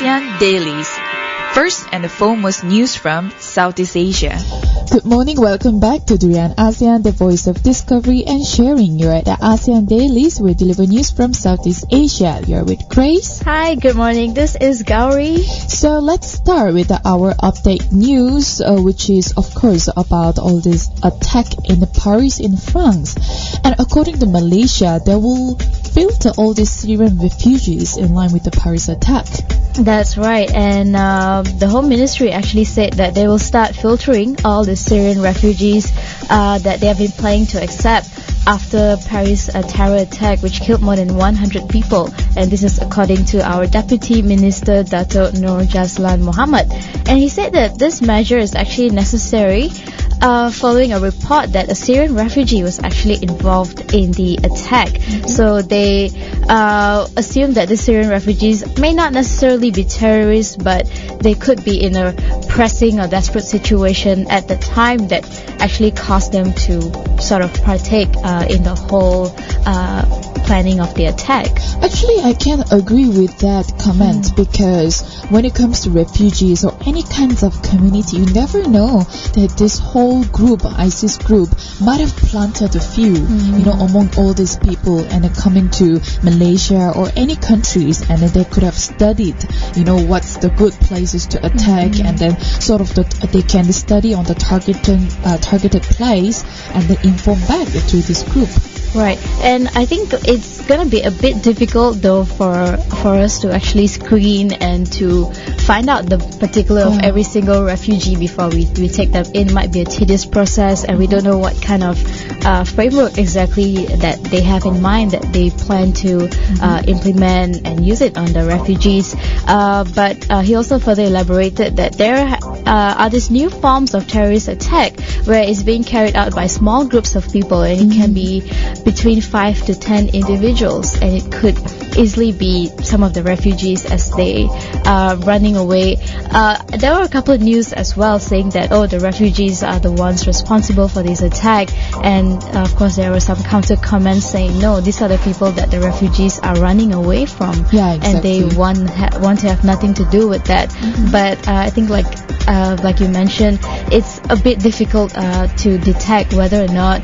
ASEAN Dailies. First and the foremost news from Southeast Asia. Good morning, welcome back to Durian ASEAN, the voice of discovery and sharing. You're at the ASEAN Dailies. We deliver news from Southeast Asia. You're with Grace. Hi, good morning. This is Gowri. So let's start with our update news, which is of course about all this attack in Paris in France. And according to Malaysia, they will filter all these Syrian refugees in line with the Paris attack. That's right, and the Home Ministry actually said that they will start filtering all the Syrian refugees that they have been planning to accept after Paris terror attack, which killed more than 100 people. And this is according to our Deputy Minister, Dato' Nur Jazlan Mohammed. And he said that this measure is actually necessary following a report that a Syrian refugee was actually involved in the attack. So they assume that the Syrian refugees may not necessarily be terrorists, but they could be in a pressing or desperate situation at the time that actually caused them to sort of partake in the whole planning of the attack. Actually, I can agree with that comment because when it comes to refugees or any kinds of community, you never know that this whole group, ISIS group, might have planted a few, among all these people and then coming to Malaysia or any countries, and then they could have studied, what's the good places to attack, and then sort of they can study on the targeted place and then inform back to this group. Right, and I think it's going to be a bit difficult though for us to actually screen and to find out the particular of every single refugee before we take them in. Might be a tedious process, and we don't know what kind of framework exactly that they have in mind that they plan to implement and use it on the refugees. But he also further elaborated that there are these new forms of terrorist attack where it's being carried out by small groups of people, and it can be between 5 to 10 individuals, and it could easily be some of the refugees as they are running away. There were a couple of news as well saying that the refugees are the ones responsible for this attack, and of course there were some counter comments saying no, these are the people that the refugees are running away from, and they want to have nothing to do with that. But I think like you mentioned, it's a bit difficult to detect whether or not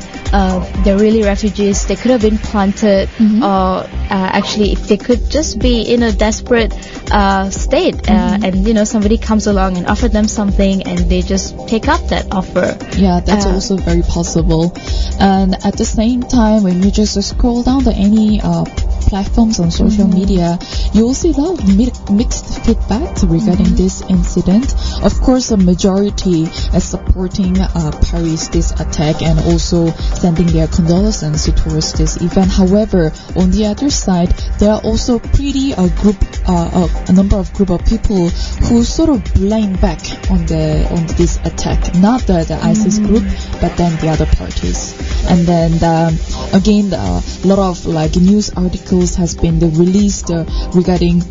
they're really refugees. They could have been planted, or actually if they could just be in a desperate state, and somebody comes along and offered them something and they just take up that offer. Yeah, that's also very possible. And at the same time, when you just scroll down to any platforms on social media, you will see a lot of mixed feedback regarding this incident. Of course, the majority is supporting Paris this attack and also sending their condolences towards this event. However, on the other side, there are also a number of group of people who sort of blame back on this attack, not the ISIS group, but then the other parties. And then again, a lot of news articles has been released regarding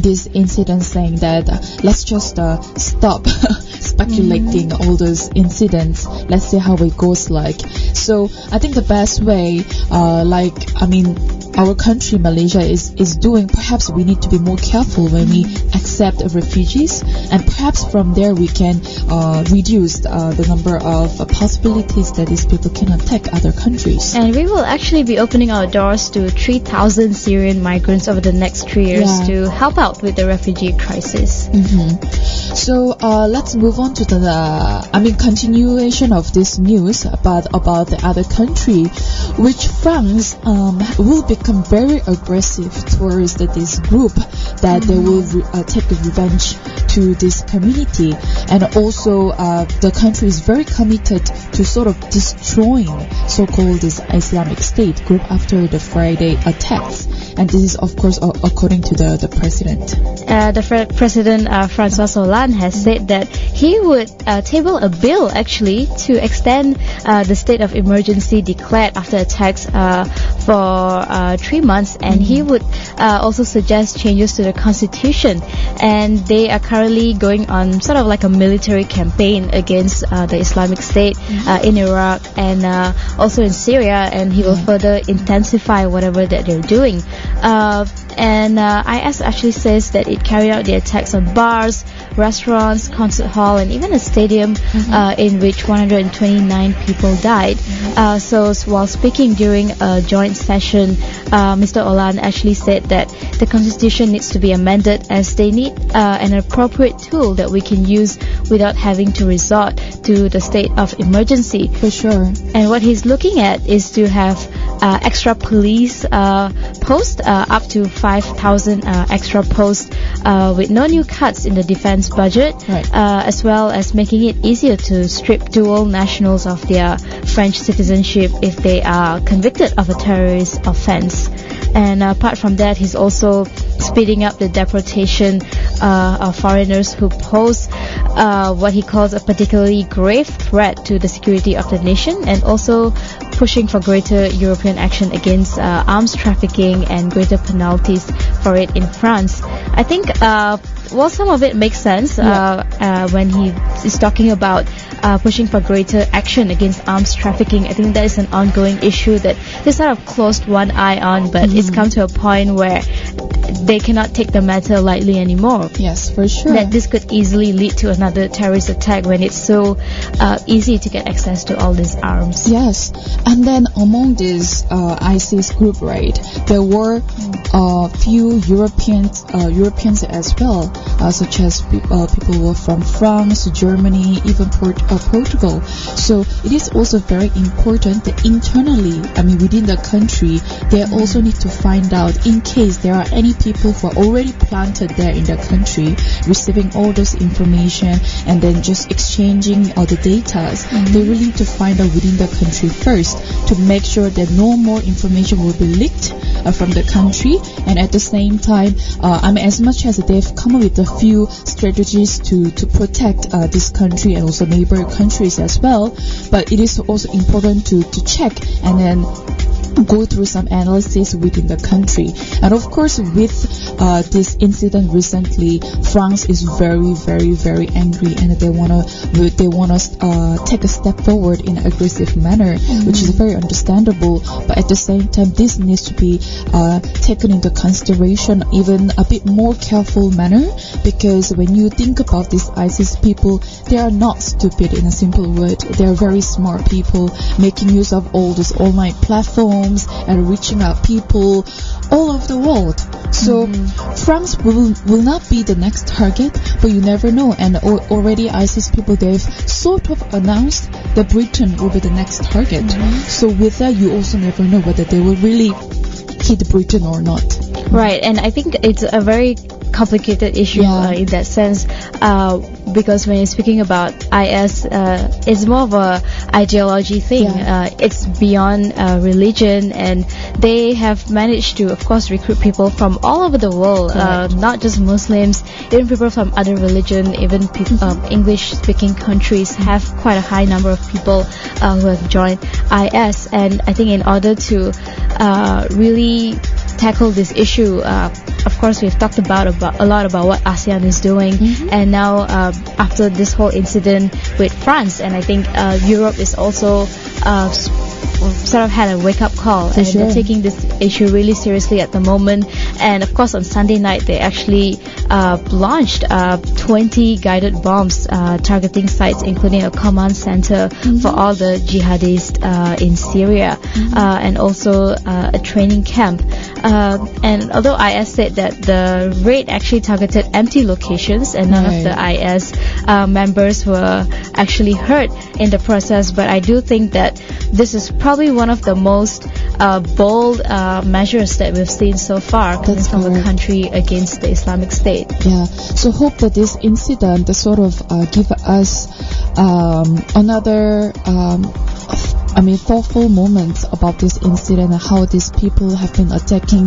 this incident, saying that let's just stop speculating all those incidents. Let's see how it goes like. So I think the best way, our country, Malaysia, is doing, perhaps we need to be more careful when we accept refugees, and perhaps from there we can reduce the number of possibilities that these people can attack other countries. And we will actually be opening our doors to 3,000 Syrian migrants over the next 3 years to help out with the refugee crisis. So let's move on to the continuation of this news about the other country, which France will become very aggressive towards this group, that they will take the revenge to this community. And also the country is very committed to sort of destroying so-called this Islamic State group after the Friday attacks. And this is of course according to the president. The President François Hollande has said that he would table a bill actually to extend the state of emergency declared after attacks for 3 months, and he would also suggest changes to the constitution. And they are currently going on sort of like a military campaign against the Islamic State in Iraq and also in Syria, and he will further intensify whatever that they're doing. and IS actually says that it carried out the attacks on bars, restaurants, concert hall, and even a stadium in which 129 people died. So while speaking during a joint session, Mr. Hollande actually said that the constitution needs to be amended as they need an appropriate tool that we can use without having to resort to the state of emergency. For sure. And what he's looking at is to have extra police posts, up to 5,000 extra posts, with no new cuts in the defense budget, right. As well as making it easier to strip dual nationals of their French citizenship if they are convicted of a terrorist offense. And apart from that, he's also speeding up the deportation of foreigners who pose what he calls a particularly grave threat to the security of the nation, and also pushing for greater European action against arms trafficking and greater penalties for it in France. I think some of it makes sense when he is talking about pushing for greater action against arms trafficking. I think that is an ongoing issue that they sort of closed one eye on, but it's come to a point where they cannot take the matter lightly anymore. Yes, for sure. That this could easily lead to another terrorist attack when it's so easy to get access to all these arms. Yes, and then among this ISIS group, right, there were a few Europeans as well, such as people were from France, Germany, even Portugal. So it is also very important that internally, within the country, they also need to find out in case there are any people who are already planted there in the country, receiving all this information and then just exchanging all the data. They really need to find out within the country first to make sure that no more information will be leaked from the country. And at the same time, as much as they've come up with a few strategies to protect this country and also neighbor countries as well, but it is also important to check and then go through some analysis within the country. And of course, with this incident recently, France is very, very, very angry, and they wanna take a step forward in an aggressive manner, which is very understandable. But at the same time, this needs to be taken into consideration even a bit more careful manner, because when you think about these ISIS people, they are not stupid. In a simple word, they are very smart people, making use of all these online platforms and reaching out people all over the world. So France will not be the next target, but you never know. And already ISIS people, they've sort of announced that Britain will be the next target. So with that, you also never know whether they will really hit Britain or not. Right, and I think it's a very complicated issue in that sense, because when you're speaking about IS, it's more of a ideology thing. It's beyond religion, and they have managed to, of course, recruit people from all over the world, not just Muslims, even people from other religion, even people, English-speaking countries have quite a high number of people who have joined IS. And I think in order to really tackle this issue, of course, we've talked about a lot about what ASEAN is doing, and now after this whole incident with France, and I think Europe is also sort of had a wake-up call, and they're taking this issue really seriously at the moment. And of course, on Sunday night, they actually launched 20 guided bombs targeting sites, including a command center for all the jihadists in Syria, and also a training camp. And although IS said that the raid actually targeted empty locations and none of the IS members were actually hurt in the process, but I do think that this is probably one of the most bold measures that we've seen so far coming from a country against the Islamic State. Yeah, so hope that this incident sort of give us another thoughtful moments about this incident and how these people have been attacking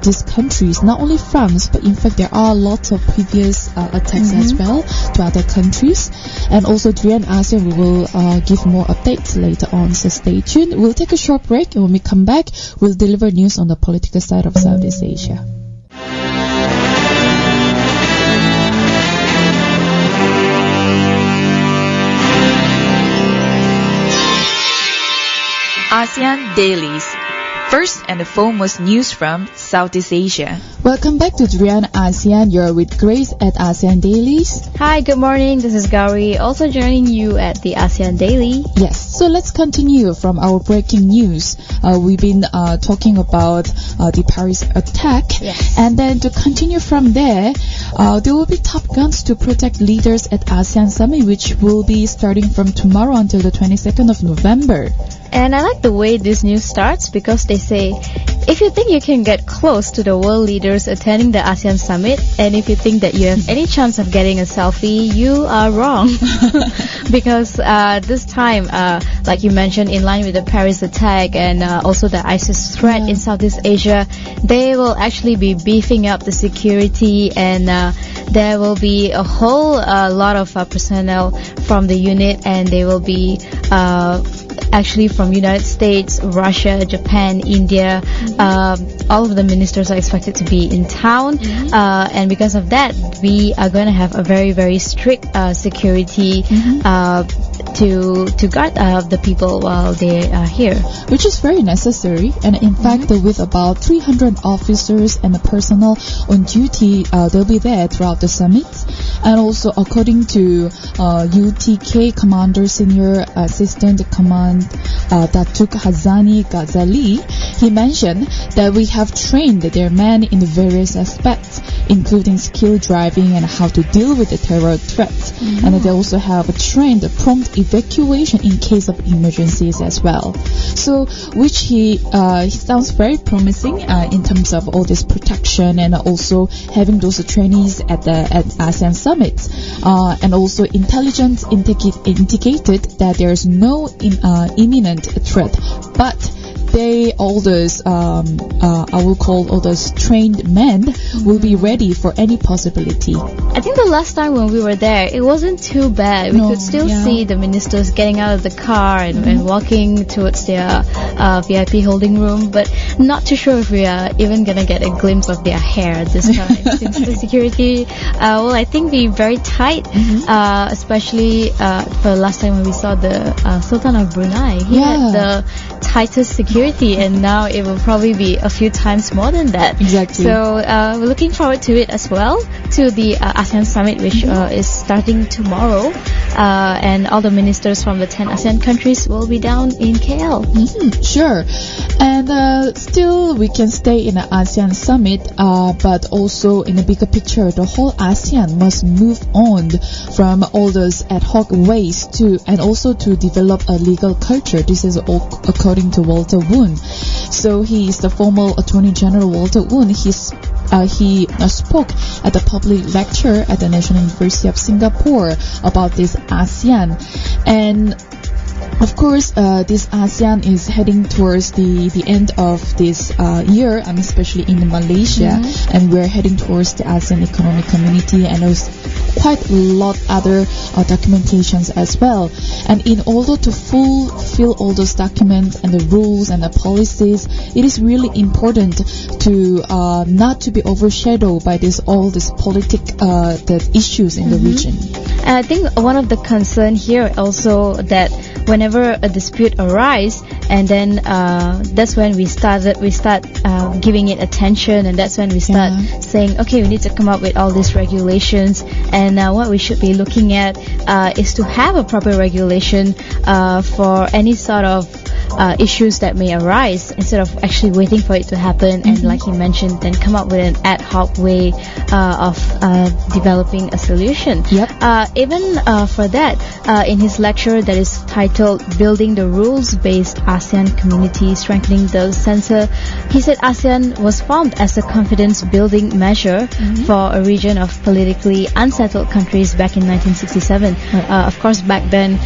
these countries, not only France, but in fact there are lots of previous attacks as well to other countries. And also during ASEAN, we will give more updates later on, so stay tuned. We'll take a short break, and when we come back, we'll deliver news on the political side of Southeast Asia. ASEAN Dailies. First and the phone was news from Southeast Asia. Welcome back to Drian ASEAN. You're with Grace at ASEAN Dailies. Hi, good morning. This is Gowri, also joining you at the ASEAN Daily. Yes, so let's continue from our breaking news. We've been talking about the Paris attack. Yes. And then to continue from there, there will be Top Guns to protect leaders at ASEAN Summit, which will be starting from tomorrow until the 22nd of November. And I like the way this news starts because they say, if you think you can get close to the world leaders attending the ASEAN Summit, and if you think that you have any chance of getting a selfie, you are wrong. Because this time, like you mentioned, in line with the Paris attack and also the ISIS threat in Southeast Asia, they will actually be beefing up the security, and there will be a whole lot of personnel from the unit, and they will be actually from United States, Russia, Japan, India. All of the ministers are expected to be in town, and because of that, we are going to have a very, very strict security to guard the people while they are here. Which is very necessary, and in fact, with about 300 officers and the personnel on duty, they'll be there throughout the summit. And also, according to UTK Commander Senior Assistant Command Datuk Hazani Ghazali, he mentioned that we have trained their men in various aspects, including skill driving and how to deal with the terror threats. And they also have trained prompt evacuation in case of emergencies as well. So, which he sounds very promising in terms of all this protection, and also having those trainees at ASEAN Summit. And also, intelligence indicated that there is no imminent threat, but all those I will call all those trained men will be ready for any possibility. I think the last time when we were there, it wasn't too bad. We could still see the ministers getting out of the car and walking towards their VIP holding room, but not too sure if we are even gonna get a glimpse of their hair this time, since the security will, I think, be very tight, especially for the last time when we saw the Sultan of Brunei. He had the tightest security, and now it will probably be a few times more than that. Exactly. So we're looking forward to it as well, to the ASEAN Summit, which is starting tomorrow, and all the ministers from the 10 ASEAN countries will be down in KL. Sure. And still we can stay in the ASEAN Summit, but also in the bigger picture, the whole ASEAN must move on from all those ad hoc ways and also to develop a legal culture. This is all according to Walter Woon. So he is the former Attorney General Walter Woon. He spoke at the public lecture at the National University of Singapore about this ASEAN. And of course, this ASEAN is heading towards the end of this year, especially in Malaysia, and we're heading towards the ASEAN Economic Community, and there's quite a lot other documentations as well. And in order to fulfill all those documents and the rules and the policies, it is really important to not to be overshadowed by all this the issues in the region. And I think one of the concern here also that whenever a dispute arises, and then that's when we start giving it attention, and that's when we start saying, okay, we need to come up with all these regulations, and what we should be looking at is to have a proper regulation for any sort of issues that may arise, instead of actually waiting for it to happen, and like you mentioned, then come up with an ad hoc way of developing a solution. Even for that, in his lecture that is titled Building the Rules-Based ASEAN Community, Strengthening the Center, he said ASEAN was formed as a confidence-building measure for a region of politically unsettled countries back in 1967. Of course, back then,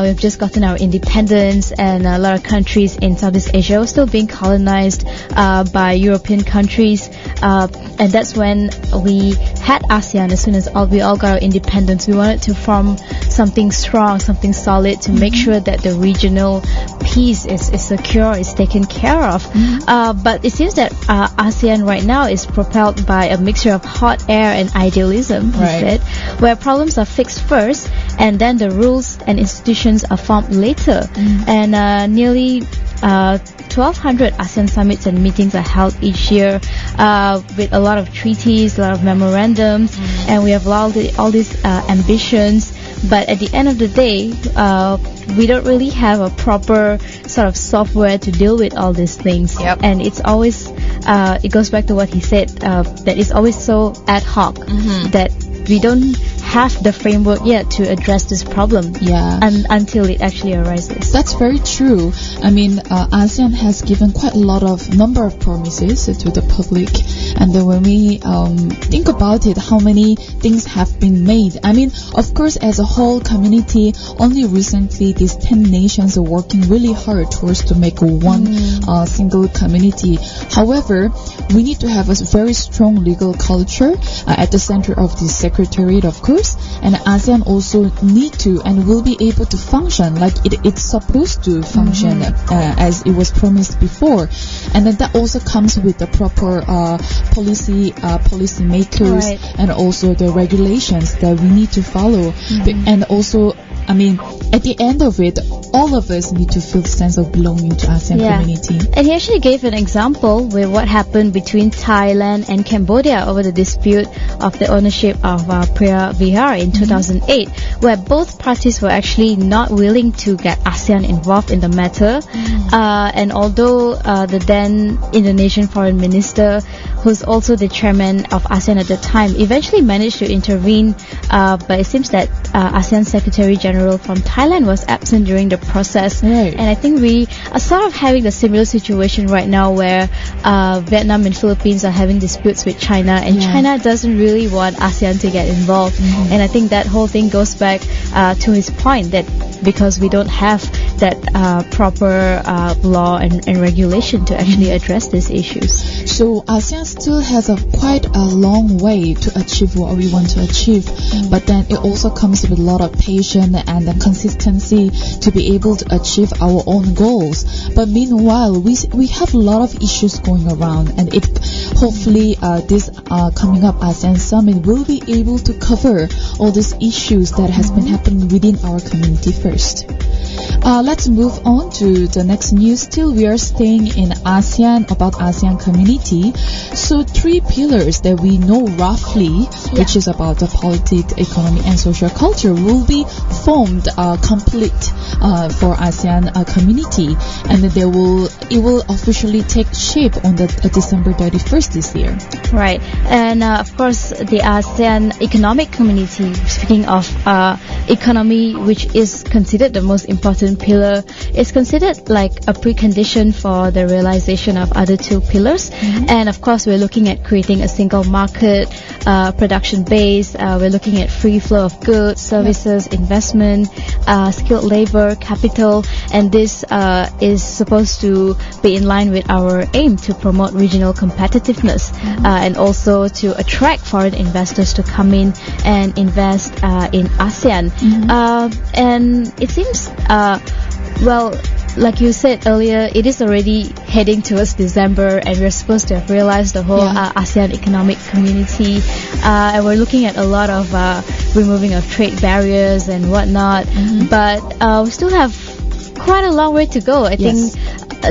we've just gotten our independence, and a lot of countries in Southeast Asia were still being colonized by European countries, and that's when we had ASEAN. As soon as we all got our independence, we wanted to form something strong, something solid, to make sure that the regional peace is secure, is taken care of. But it seems that ASEAN right now is propelled by a mixture of hot air and idealism, he said, where problems are fixed first, and then the rules and institutions are formed later. And nearly 1,200 ASEAN summits and meetings are held each year with a lot of treaties, a lot of memorandums, and we have all these ambitions. But at the end of the day, we don't really have a proper sort of software to deal with all these things. Yep. And it's always, it goes back to what he said, that it's always so ad hoc that we don't have the framework yet to address this problem until it actually arises. That's very true. I mean, ASEAN has given quite a lot of number of promises to the public, and then when we think about it, how many things have been made. I mean, of course, as a whole community, only recently these 10 nations are working really hard towards to make one single community. However, we need to have a very strong legal culture at the center of this secretariat, of course. And ASEAN also need to and will be able to function like it's supposed to function as it was promised before. And then that also comes with the proper policy makers and also the regulations that we need to follow. And also, I mean, at the end of it, all of us need to feel the sense of belonging to ASEAN community. And he actually gave an example with what happened between Thailand and Cambodia over the dispute of the ownership of Preah Vihear in 2008, where both parties were actually not willing to get ASEAN involved in the matter. And although the then Indonesian foreign minister, who's also the chairman of ASEAN at the time, eventually managed to intervene, but it seems that ASEAN Secretary General from Thailand was absent during the process. And I think we are sort of having the similar situation right now where Vietnam and Philippines are having disputes with China, and China doesn't really want ASEAN to get involved. And I think that whole thing goes back to his point that because we don't have that proper law and regulation to actually address these issues. So ASEAN still has quite a long way to achieve what we want to achieve, but then it also comes with a lot of patience and the consistency to be able to achieve our own goals. But meanwhile, we have a lot of issues going around, and hopefully this coming up ASEAN Summit will be able to cover all these issues that has been happening within our community first. Let's move on to the next news. Still, we are staying in ASEAN, about ASEAN community. So 3 pillars that we know roughly, which is about the politics, economy, and social culture, will be formed complete for ASEAN community, and it will officially take shape on the December 31st this year. Right, and of course the ASEAN Economic Community, speaking of economy, which is considered the most important pillar, is considered like a precondition for the realization of other 2 pillars. And of course we're looking at creating a single market, production base, we're looking at free flow of goods, services, investment, skilled labor, capital, and this is supposed to be in line with our aim to promote regional competitiveness and also to attract foreign investors to come in and invest in ASEAN. And it seems, well, like you said earlier, it is already heading towards December, and we're supposed to have realized the whole ASEAN Economic Community, and we're looking at a lot of removing of trade barriers and whatnot, but we still have quite a long way to go. I think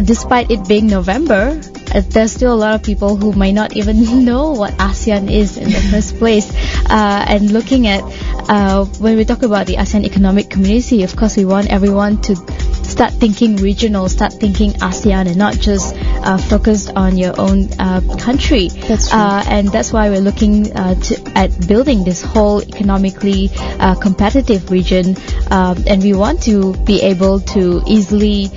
despite it being November, there's still a lot of people who might not even know what ASEAN is in the first place. And looking at when we talk about the ASEAN Economic Community, of course we want everyone to start thinking regional, start thinking ASEAN, and not just focused on your own country. That's true. And that's why we're looking at building this whole economically competitive region, and we want to be able to easily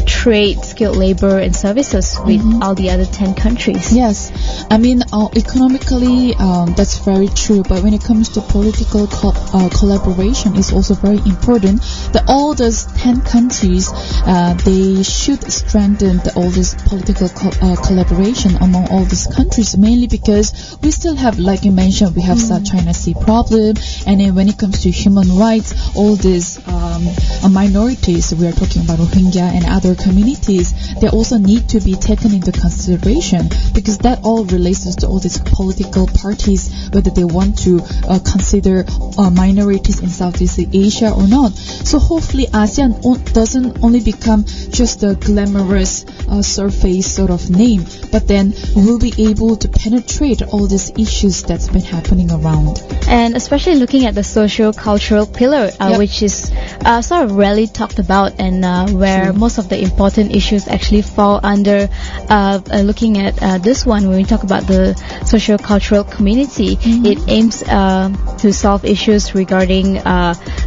trade skilled labor and services with all the other 10 countries. Yes, I mean economically that's very true, but when it comes to political collaboration, it's also very important that all those 10 countries they should strengthen all this political collaboration among all these countries, mainly because we still have, like you mentioned, we have South China Sea problem, and then when it comes to human rights, all these minorities, we are talking about Rohingya and other communities, they also need to be taken into consideration, because that all relates to all these political parties, whether they want to consider minorities in Southeast Asia or not. So hopefully ASEAN doesn't only become just a glamorous surface sort of name, but then we'll be able to penetrate all these issues that's been happening around. And especially looking at the socio-cultural pillar, which is sort of rarely talked about, and where most of the important issues actually fall under looking at this one. When we talk about the socio-cultural community, it aims to solve issues regarding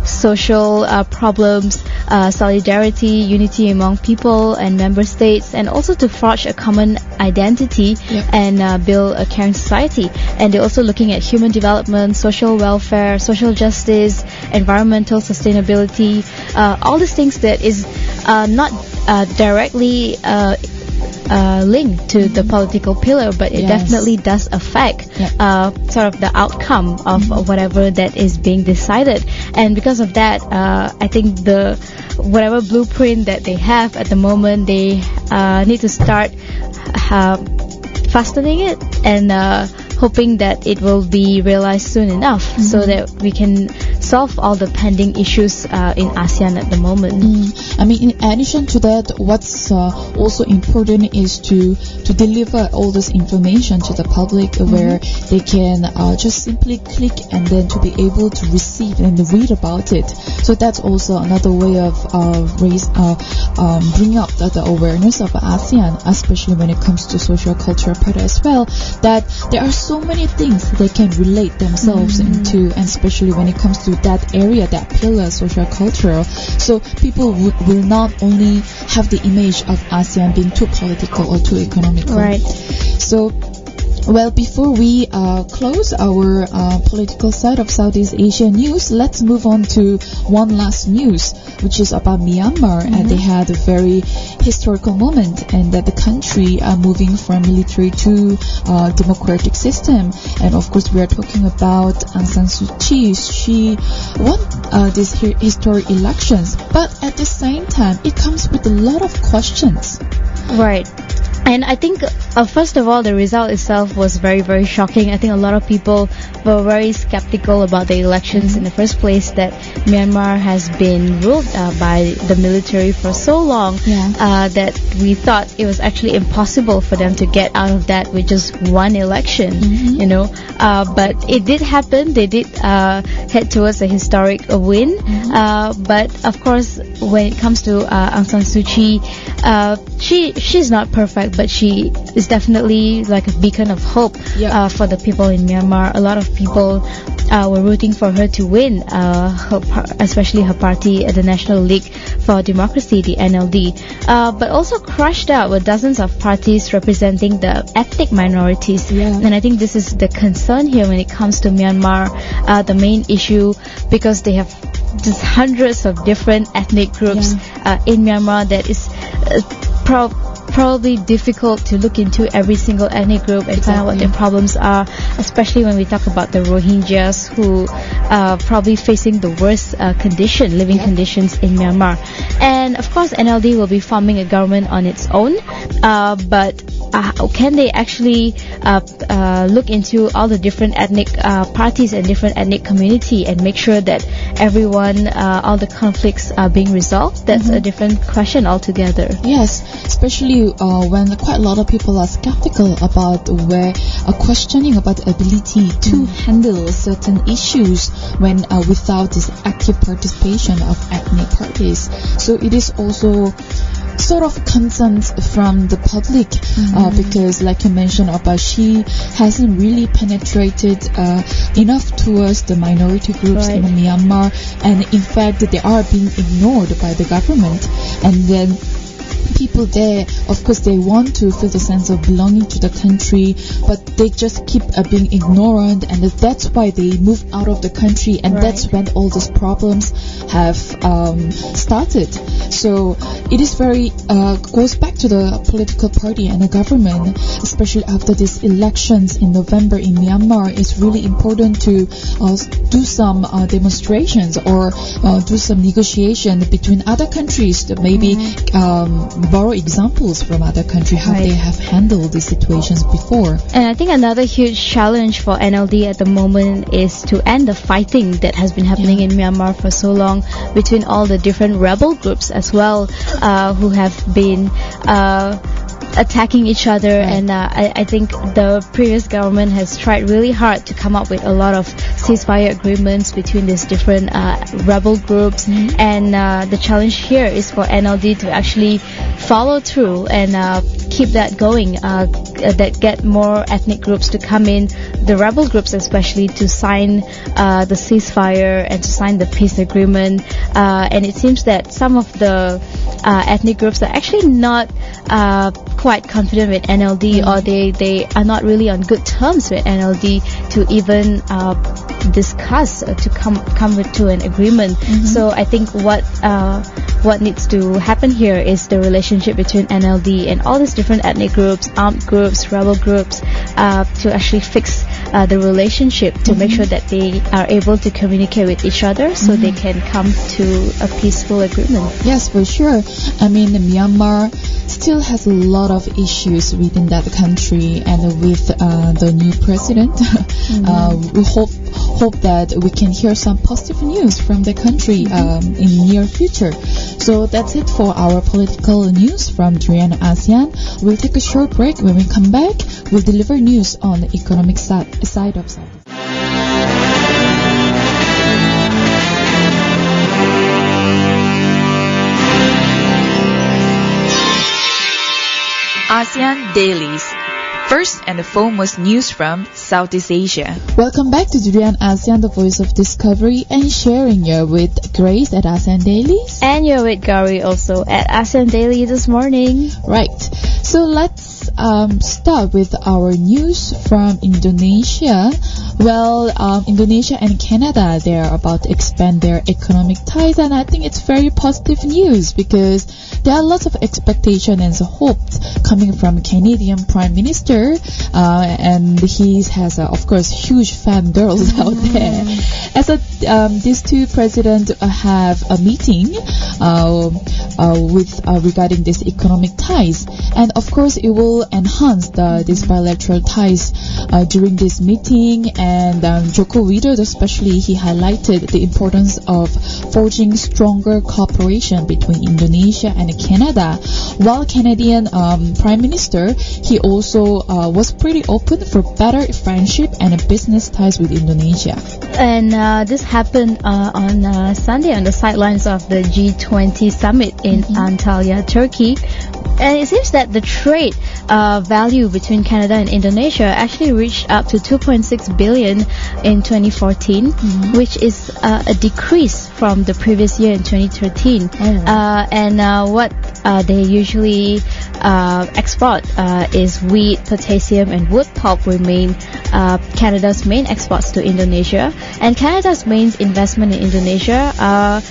social problems, solidarity, unity among people and member states, and also to forge a common identity and build a caring society. And they're also looking at human development, social welfare, social justice, environmental sustainability, all these things that is not directly linked to the political pillar, but it definitely does affect sort of the outcome of whatever that is being decided. And because of that, I think the whatever blueprint that they have at the moment, they need to start fastening it and hoping that it will be realized soon enough so that we can solve all the pending issues in ASEAN at the moment. I mean, in addition to that, what's also important is to deliver all this information to the public where they can just simply click and then to be able to receive and read about it. So that's also another way of bringing up the awareness of ASEAN, especially when it comes to socio-cultural part as well, that there are so many things they can relate themselves into, and especially when it comes to that area, that pillar, socio-cultural. So people will not only have the image of ASEAN being too political or too economical. Right. So, well, before we close our political side of Southeast Asia news, let's move on to one last news, which is about Myanmar. And they had a very historical moment, and that the country are moving from military to democratic system. And of course, we are talking about Aung San Suu Kyi. She won these historic elections, but at the same time, it comes with a lot of questions. Right. And I think, first of all, the result itself was very, very shocking. I think a lot of people were very skeptical about the elections in the first place, that Myanmar has been ruled by the military for so long that we thought it was actually impossible for them to get out of that with just one election, you know. But it did happen. They did head towards a historic win. But of course, when it comes to Aung San Suu Kyi, she's not perfect, but she is definitely like a beacon of hope for the people in Myanmar. A lot of people were rooting for her to win, especially her party, the National League for Democracy, the NLD, but also crushed out with dozens of parties representing the ethnic minorities. And I think this is the concern here when it comes to Myanmar, the main issue, because they have just hundreds of different ethnic groups in Myanmar that is probably difficult to look into every single ethnic group and find out what their problems are, especially when we talk about the Rohingyas, who are probably facing the worst living conditions in Myanmar. And of course, NLD will be forming a government on its own, but can they actually look into all the different ethnic parties and different ethnic community and make sure that everyone, all the conflicts are being resolved? That's a different question altogether. Yes, especially when quite a lot of people are skeptical about questioning about the ability to handle certain issues when without this active participation of ethnic parties. So it is also sort of concerns from the public because, like you mentioned, she hasn't really penetrated enough towards the minority groups in Myanmar, and in fact they are being ignored by the government. And then people there, of course, they want to feel the sense of belonging to the country, but they just keep being ignorant, and that's why they move out of the country, and that's when all those problems have started. So it is very goes back to the political party and the government, especially after these elections in November in Myanmar. It's really important to do some demonstrations or do some negotiation between other countries to maybe borrow examples from other countries how they have handled these situations before. And I think another huge challenge for NLD at the moment is to end the fighting that has been happening in Myanmar for so long between all the different rebel groups as well, who have been attacking each other, and I think the previous government has tried really hard to come up with a lot of ceasefire agreements between these different rebel groups, and the challenge here is for NLD to actually follow through and keep that going, that get more ethnic groups to come in, the rebel groups especially, to sign the ceasefire and to sign the peace agreement, and it seems that some of the ethnic groups are actually not quite confident with NLD, or they are not really on good terms with NLD to even discuss to come to an agreement. So I think what needs to happen here is the relationship between NLD and all these different ethnic groups, armed groups, rebel groups, to actually fix the relationship, to make sure that they are able to communicate with each other so they can come to a peaceful agreement. Yes, for sure. I mean, Myanmar still has a lot of issues within that country, and with the new president, we hope that we can hear some positive news from the country in near future. So that's it for our political news from Korean ASEAN. We'll take a short break. When we come back, we'll deliver news on the economic side of South. ASEAN Dailies. First and the foremost news from Southeast Asia. Welcome back to Korean ASEAN, the voice of discovery, and sharing you with Grace at ASEAN Dailies. And you're with Gowri also at ASEAN Daily this morning. Right. So let's start with our news from Indonesia. Well, Indonesia and Canada, they are about to expand their economic ties, and I think it's very positive news because there are lots of expectation and hopes coming from Canadian Prime Minister, and he has, of course, huge fan girls out there. As these two presidents have a meeting with regarding this economic ties, and of course it will enhance these bilateral ties during this meeting. And Joko Widodo especially, he highlighted the importance of forging stronger cooperation between Indonesia and Canada. While Canadian Prime Minister, he also was pretty open for better friendship and business ties with Indonesia. And this happened on Sunday on the sidelines of the G20 summit in Antalya, Turkey. And it seems that the trade value between Canada and Indonesia actually reached up to 2.6 billion in 2014, which is a decrease from the previous year in 2013. And what they usually export is wheat, potassium, and wood pulp remain Canada's main exports to Indonesia. And Canada's main investment in Indonesia are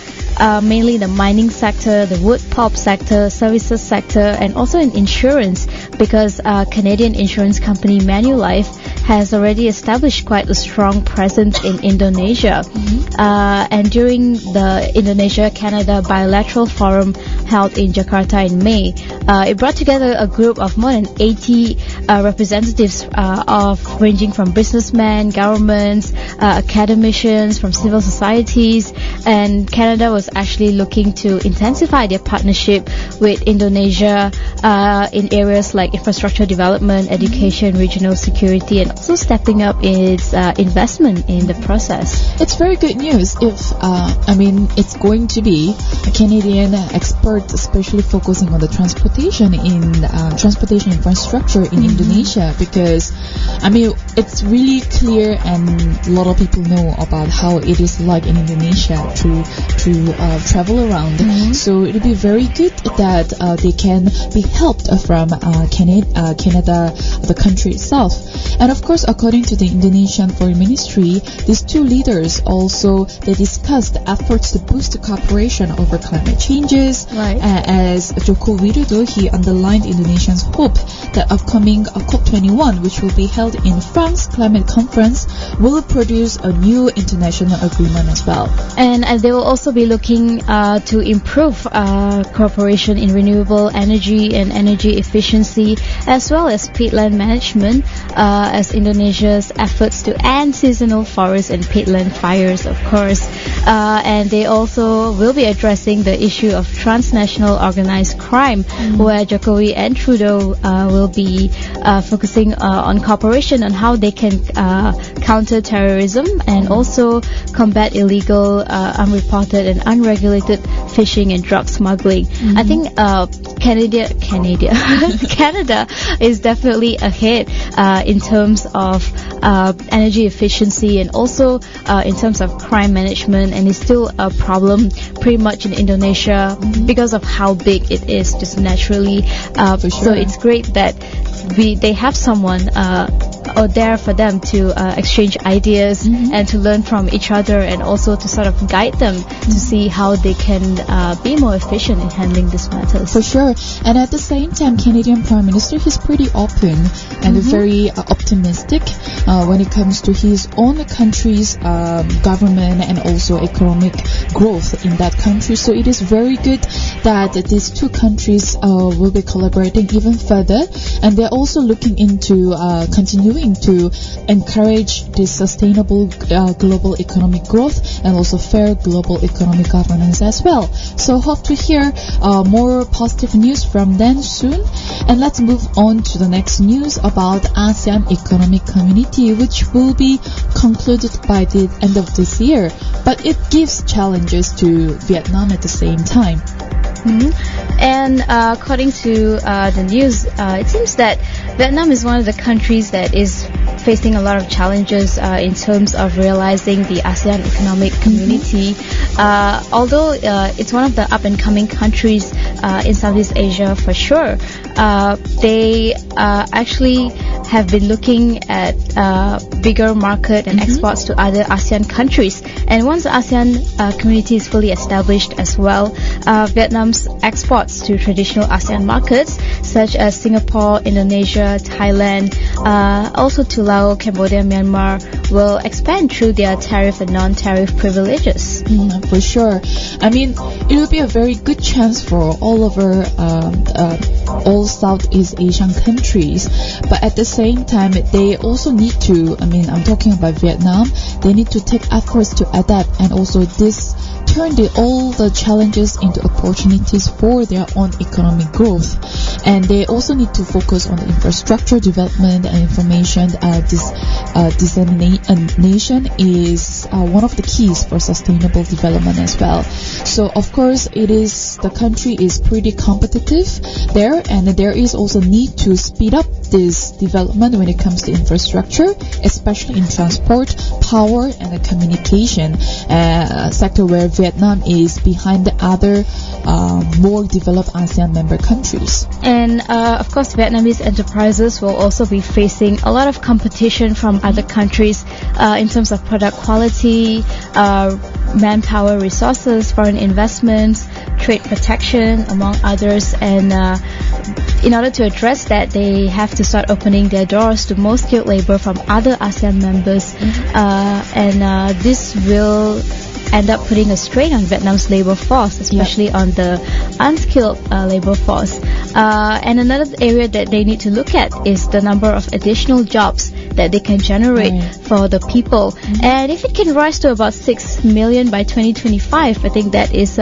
mainly the mining sector, the wood pulp sector, services sector, and also in insurance, because Canadian insurance company Manulife has already established quite a strong presence in Indonesia. And during the Indonesia-Canada bilateral forum held in Jakarta in May, it brought together a group of more than 80 representatives ranging from businessmen, governments, academicians, from civil societies, and Canada was actually looking to intensify their partnership with Indonesia in areas like like infrastructure development, education, regional security, and also stepping up its investment in the process. It's very good news if, it's going to be a Canadian expert, especially focusing on the transportation infrastructure in Indonesia, because, it's really clear and a lot of people know about how it is like in Indonesia to travel around. So it'll be very good that they can be helped from Canada, the country itself. And of course, according to the Indonesian Foreign Ministry, these two leaders also, they discussed efforts to boost the cooperation over climate changes. Right. As Joko Widodo, he underlined Indonesia's hope that upcoming COP21, which will be held in France climate conference, will produce a new international agreement as well. And they will also be looking to improve cooperation in renewable energy and energy efficiency, as well as peatland management, as Indonesia's efforts to end seasonal forest and peatland fires, of course. And they also will be addressing the issue of transnational organized crime, where Jokowi and Trudeau will be focusing on cooperation on how they can counter terrorism and also combat illegal, unreported and unregulated fishing and drug smuggling. I think Canada is definitely ahead in terms of energy efficiency and also in terms of crime management, and it's still a problem pretty much in Indonesia because of how big it is just naturally. For sure. So it's great that they have someone or there for them to exchange ideas and to learn from each other, and also to sort of guide them to see how they can be more efficient in handling these matters. For sure. And at the same time, Canadian Prime Minister, he's pretty open and very optimistic when it comes to his own country's government and also economic growth in that country. So it is very good that these two countries will be collaborating even further, and they're also looking into continuing to encourage this sustainable global economic growth and also fair global economic governance as well. So hope to hear more positive news from them soon. And let's move on to the next news about ASEAN Economic Community, which will be concluded by the end of this year. But it gives challenges to Vietnam at the same time. And according to the news, it seems that Vietnam is one of the countries that is facing a lot of challenges in terms of realizing the ASEAN Economic Community. Although it's one of the up-and-coming countries in Southeast Asia for sure, they actually have been looking at bigger market and exports to other ASEAN countries. And once the ASEAN community is fully established as well, Vietnam's exports to traditional ASEAN markets such as Singapore, Indonesia, Thailand, also to Laos, Cambodia, Myanmar will expand through their tariff and non-tariff privileges. For sure. I mean, it will be a very good chance for all over all Southeast Asian countries. But at the same time, they also need to, I'm talking about Vietnam, they need to take efforts to adapt and also turn all the challenges into opportunities for their own economic growth. And they also need to focus on the infrastructure development and information dissemination is one of the keys for sustainable development as well. So of course, the country is pretty competitive there, and there is also need to speed up this development when it comes to infrastructure, especially in transport, power, and the communication sector, where Vietnam is behind the other more developed ASEAN member countries. And of course, Vietnamese enterprises will also be facing a lot of competition from other countries in terms of product quality, manpower resources, foreign investments, trade protection, among others. And in order to address that, they have to start opening their doors to more skilled labor from other ASEAN members. And this will end up putting a strain on Vietnam's labor force, especially on the unskilled labor force. And another area that they need to look at is the number of additional jobs that they can generate for the people. And if it can rise to about 6 million by 2025, I think that is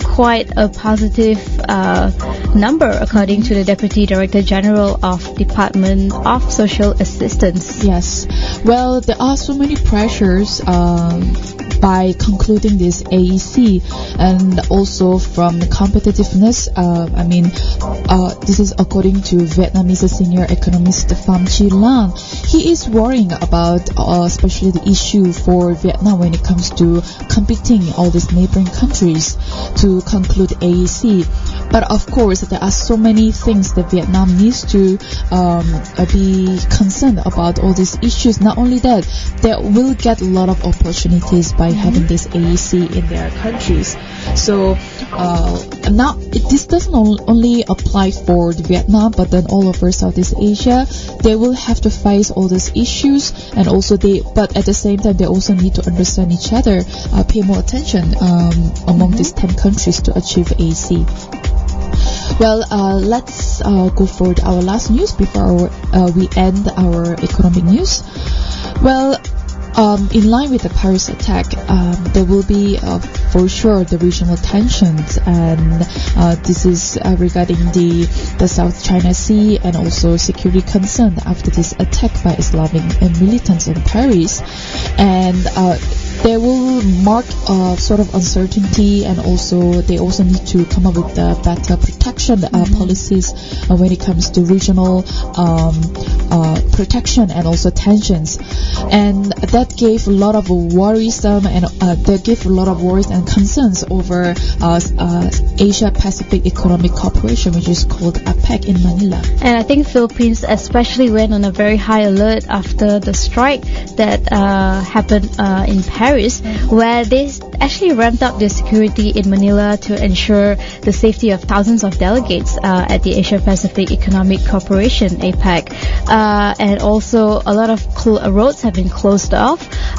quite a positive number, according to the Deputy Director General of Department of Social Assistance. Yes. Well, there are so many pressures by concluding this AEC, and also from the competitiveness. This is according to Vietnamese senior economist Pham Chi Lan. He is worrying about especially the issue for Vietnam when it comes to competing all these neighboring countries to conclude AEC. But of course, there are so many things that Vietnam needs to be concerned about all these issues. Not only that, they will get a lot of opportunities by having this AEC in their countries. So now this doesn't only apply for Vietnam, but then all over Southeast Asia, they will have to face all these issues, and also but at the same time, they also need to understand each other, pay more attention among these 10 countries to achieve AEC. Well, let's go for our last news before we end our economic news. Well, in line with the Paris attack, there will be for sure the regional tensions, and this is regarding the South China Sea, and also security concern after this attack by Islamic militants in Paris. And they will mark sort of uncertainty, and also they also need to come up with better protection policies when it comes to regional protection and also tensions. And that gave a lot of worries and concerns over Asia Pacific Economic Cooperation, which is called APEC in Manila. And I think Philippines especially went on a very high alert after the strike that happened in Paris, where they actually ramped up their security in Manila to ensure the safety of thousands of delegates at the Asia Pacific Economic Cooperation, APEC. And also a lot of roads have been closed off,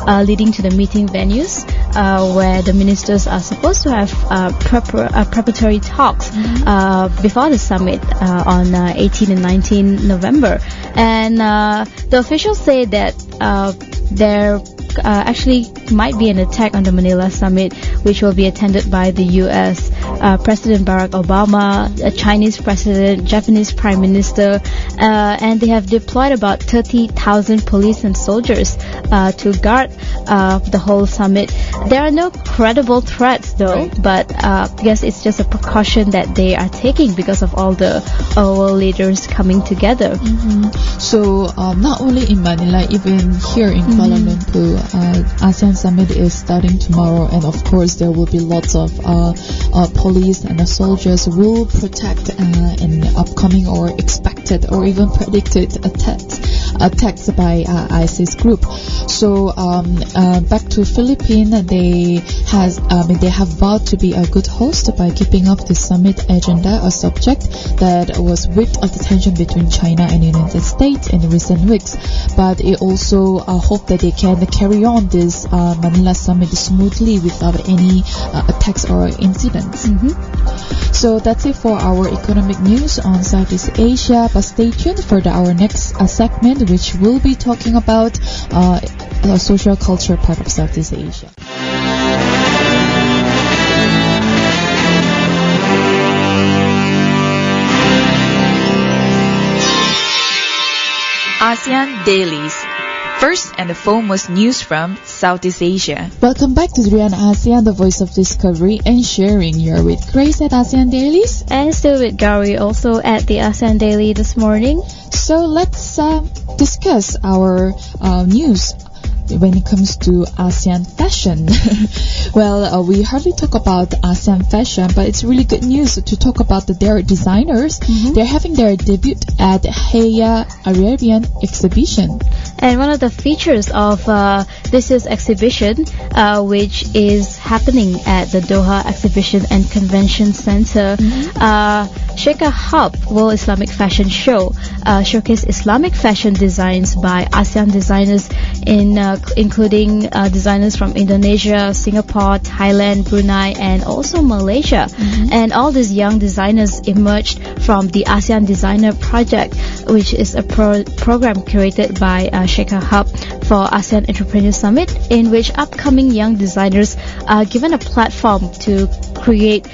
leading to the meeting venues where the ministers are supposed to have preparatory talks before the summit on 18 and 19 November. And the officials say that there actually might be an attack on the Manila summit, which will be attended by the US President Barack Obama, a Chinese President, Japanese Prime Minister, and they have deployed about 30,000 police and soldiers to guard the whole summit. There are no credible threats though, but I guess it's just a precaution that they are taking because of all the world leaders coming together. So not only in Manila, even here in Kuala Lumpur, ASEAN Summit is starting tomorrow, and of course there will be lots of police and soldiers will protect in upcoming or expected or even predicted attacks by ISIS group. So back to Philippines, they have vowed to be a good host by keeping up the summit agenda, a subject that was whipped of the tension between China and the United States in recent weeks. But it also hope that they can carry on this Manila summit smoothly without any attacks or incidents. So that's it for our economic news on Southeast Asia, but stay tuned for our next segment, which will be talking about the socio-cultural part of Southeast Asia. ASEAN Dailies. First and the foremost news from Southeast Asia. Welcome back to Rian ASEAN, the voice of discovery and sharing. You're with Grace at ASEAN Dailies. And still with Gowri, also at the ASEAN Daily this morning. So let's discuss our news when it comes to ASEAN fashion. Well, we hardly talk about ASEAN fashion, but it's really good news to talk about their designers. They're having their debut at Heya Arabian Exhibition. And one of the features of this year's exhibition, which is happening at the Doha Exhibition and Convention Center, Sheikha Hub World Islamic Fashion Show, showcase Islamic fashion designs by ASEAN designers, including designers from Indonesia, Singapore, Thailand, Brunei, and also Malaysia. And all these young designers emerged from the ASEAN Designer Project, which is a program created by Sheikha Hub for ASEAN Entrepreneur Summit, in which upcoming young designers are given a platform to create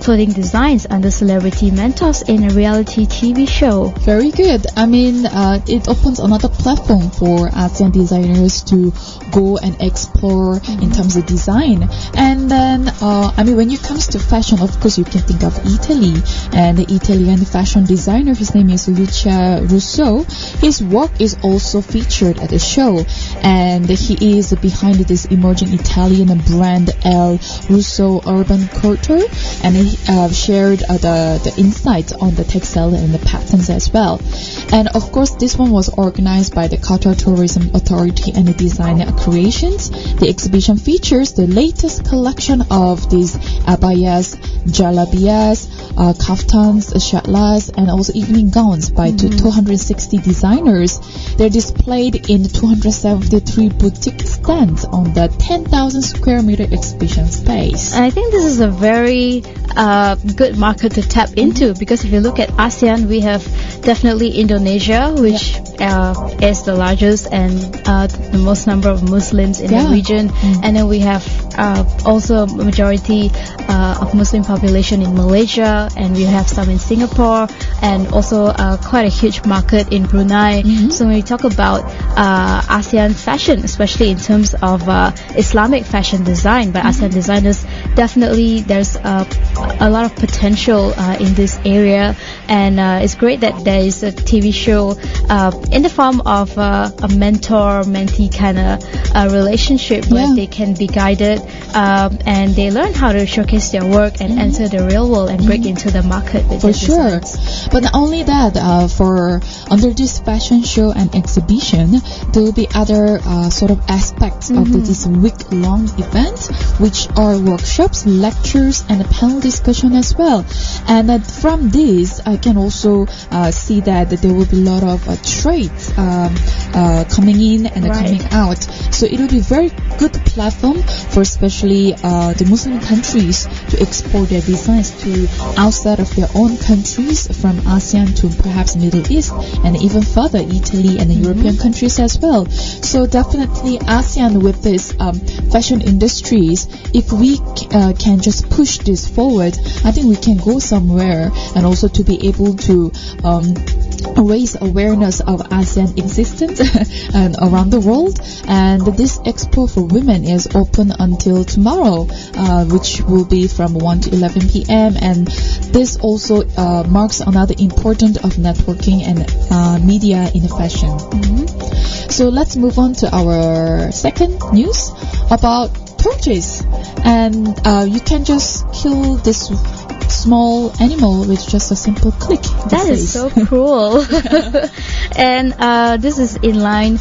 clothing designs under celebrity mentors in a reality TV show. Very good. I mean, it opens another platform for ASEAN designers to go and explore in terms of design. And then, I mean, when it comes to fashion, of course, you can think of Italy and the Italian fashion designer. His name is Lucia Russo. His work is also featured at the show, and he is behind this emerging Italian brand El Russo Urban Culture, and he shared the insights on the textile and the patterns as well. And of course, this one was organized by the Qatar Tourism Authority and the Design Creations. The exhibition features the latest collection of these abayas, jalabiyas, kaftans, shatlas, and also evening gowns by 260 designers. They're displayed in 273 boutique stands on the 10,000 square meter exhibition space. I think this is a very good market to tap into, because if you look at ASEAN, we have definitely Indonesia, which is the largest and the most number of Muslims in the region, and then we have also a majority of Muslim population in Malaysia, and we have some in Singapore, and also quite a huge market in Brunei. So when we talk about ASEAN fashion, especially in terms of Islamic fashion design by ASEAN designers, definitely there's a lot of potential in this area, and it's great that there is a TV show in the form of a mentor-mentee kind of relationship where they can be guided and they learn how to showcase their work and enter the real world and break into the market with for sure. But not only that, for under this fashion show and exhibition, there will be other sort of aspects of this week-long event, which are workshops, lectures, and a panel discussion as well. And from this, I can also see that there will be a lot of trades coming in and coming out. So it will be very good platform for especially the Muslim countries to export their designs to outside of their own countries, from ASEAN to perhaps Middle East and even further Italy and the European countries as well. So definitely ASEAN with this fashion industries, if we can just push this forward, I think we can go somewhere, and also to be able to raise awareness of ASEAN existence and around the world. And this expo for women is open until tomorrow, which will be from 1 to 11 p.m. And this also marks another important of networking and media in fashion. So let's move on to our second news about tortoise. And you can just kill this small animal with just a simple click. That is so cruel. And this is in line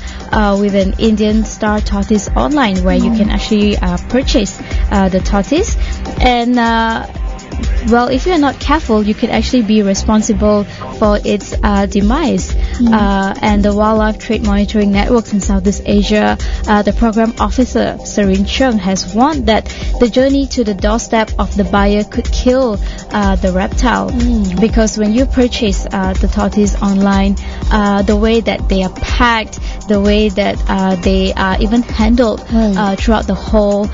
with an Indian star tortoise online, where you can actually purchase the tortoise. And well, if you're not careful, you could actually be responsible for its demise. And the Wildlife Trade Monitoring Networks in Southeast Asia, the program officer Serin Cheng has warned that the journey to the doorstep of the buyer could kill the reptile, because when you purchase the tortoise online, the way that they are packed, the way that they are even handled throughout the whole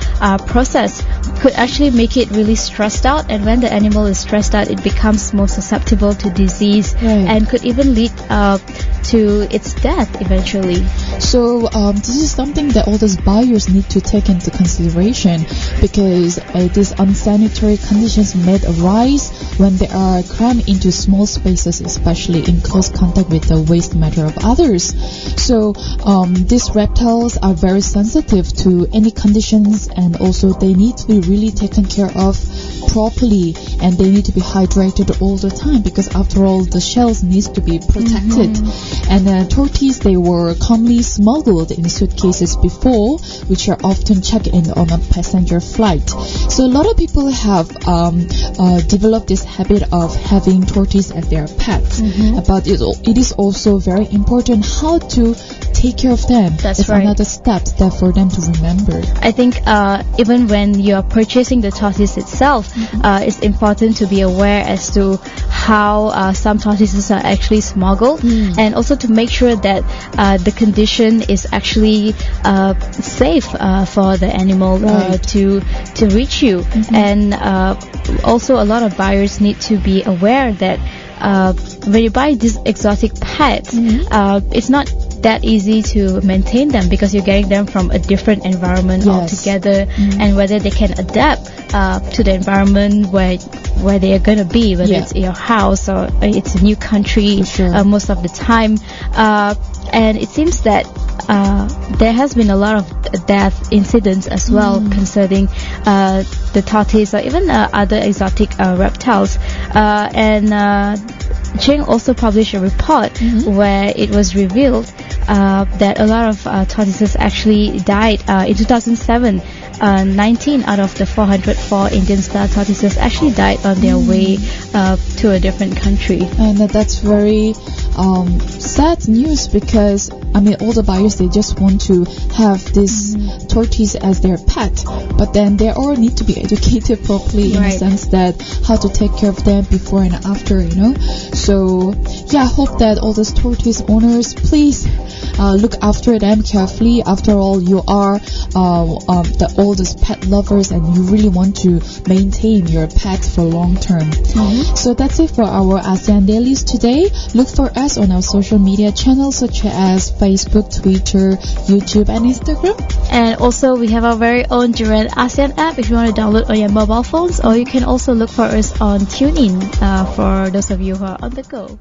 process could actually make it really stressed out, and when the animal is stressed out, it becomes more susceptible to disease and could even lead to its death eventually. So this is something that all those buyers need to take into consideration, because these unsanitary conditions may arise when they are crammed into small spaces, especially in close contact with the waste matter of others. So these reptiles are very sensitive to any conditions, and also they need to be really taken care of properly, and they need to be hydrated all the time, because after all, the shells needs to be protected. And tortoise, they were commonly smuggled in suitcases before, which are often checked in on a passenger flight. So a lot of people have developed this habit of having tortoise as their pets. But it is also very important how to take care of them. That's right. Another step that for them to remember. I think even when you are purchasing the tortoise itself, it's important to be aware as to how some tortoises are actually smuggled, and also to make sure that the condition is actually safe for the animal to reach you. And also a lot of buyers need to be aware that when you buy these exotic pets, it's not that easy to maintain them because you're getting them from a different environment altogether, and whether they can adapt to the environment where they are going to be, whether it's your house or it's a new country, most of the time. And it seems that there has been a lot of death incidents as well concerning the tortoise or even other exotic reptiles. And Ching also published a report where it was revealed that a lot of tortoises actually died in 2007. 19 out of the 404 Indian star tortoises actually died on their way to a different country. And that's very sad news, because all the buyers, they just want to have this tortoise as their pet, but then they all need to be educated properly in the sense that how to take care of them before and after, So I hope that all those tortoise owners, please look after them carefully. After all, you are the oldest pet lovers, and you really want to maintain your pet for long term. So that's it for our ASEAN Dailies today. Look for us on our social media channels such as Facebook, Twitter, YouTube, and Instagram. And also we have our very own Duran ASEAN app if you want to download on your mobile phones, or you can also look for us on TuneIn for those of you who are on the go.